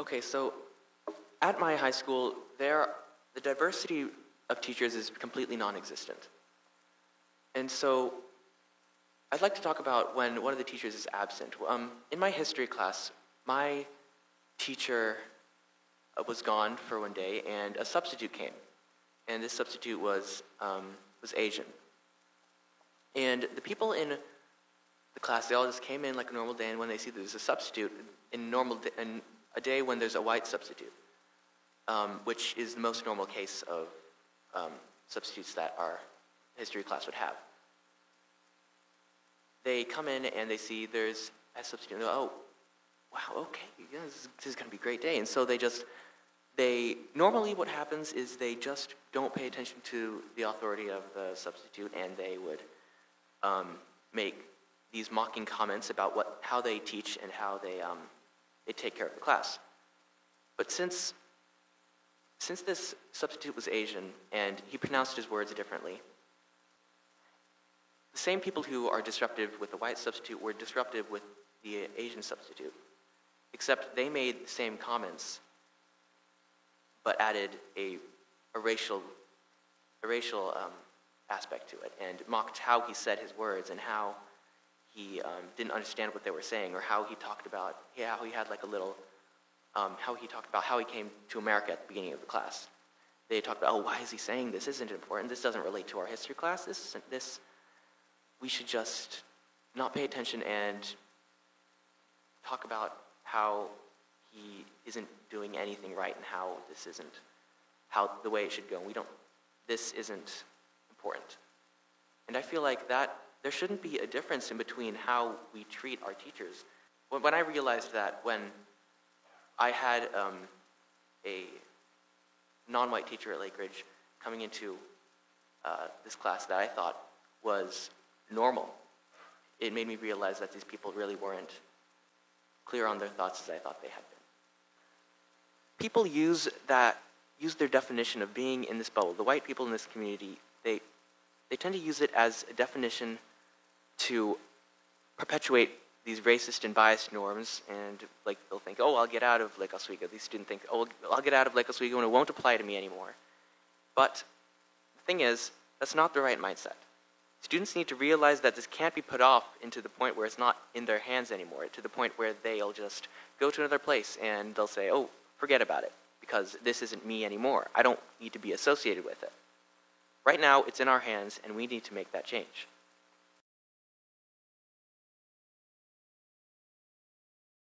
Okay, so at my high school, the diversity of teachers is completely non-existent. And so I'd like to talk about when one of the teachers is absent. In my history class, my teacher was gone for one day, and a substitute came. And this substitute was Asian. And the people in the class, they all just came in like a normal day, and when they see there's a substitute, in a day when there's a white substitute, which is the most normal case of substitutes that our history class would have. They come in and they see there's a substitute, and they go, oh, wow, okay, yeah, this is going to be a great day. And so normally what happens is they just don't pay attention to the authority of the substitute, and they would make these mocking comments about how they teach and how they take care of the class. But since this substitute was Asian and he pronounced his words differently, the same people who are disruptive with the white substitute were disruptive with the Asian substitute, except they made the same comments but added a racial aspect to it and mocked how he said his words and how he didn't understand what they were saying, or how he talked about how he had like a little how he talked about how he came to America at the beginning of the class. They talked about, oh, why is he saying this? Isn't it important? This doesn't relate to our history class. This. We should just not pay attention and talk about how he isn't doing anything right and how this isn't the way it should go. This isn't important. And I feel like that there shouldn't be a difference in between how we treat our teachers. When I realized that, when I had a non-white teacher at Lake Ridge coming into this class that I thought was normal, it made me realize that these people really weren't clear on their thoughts as I thought they had been. People use their definition of being in this bubble. The white people in this community, they tend to use it as a definition to perpetuate these racist and biased norms, and like they'll think, oh, I'll get out of Lake Oswego. These students think, oh, I'll get out of Lake Oswego and it won't apply to me anymore. But the thing is, that's not the right mindset. Students need to realize that this can't be put off into the point where it's not in their hands anymore, to the point where they'll just go to another place and they'll say, oh, forget about it, because this isn't me anymore. I don't need to be associated with it. Right now, it's in our hands, and we need to make that change.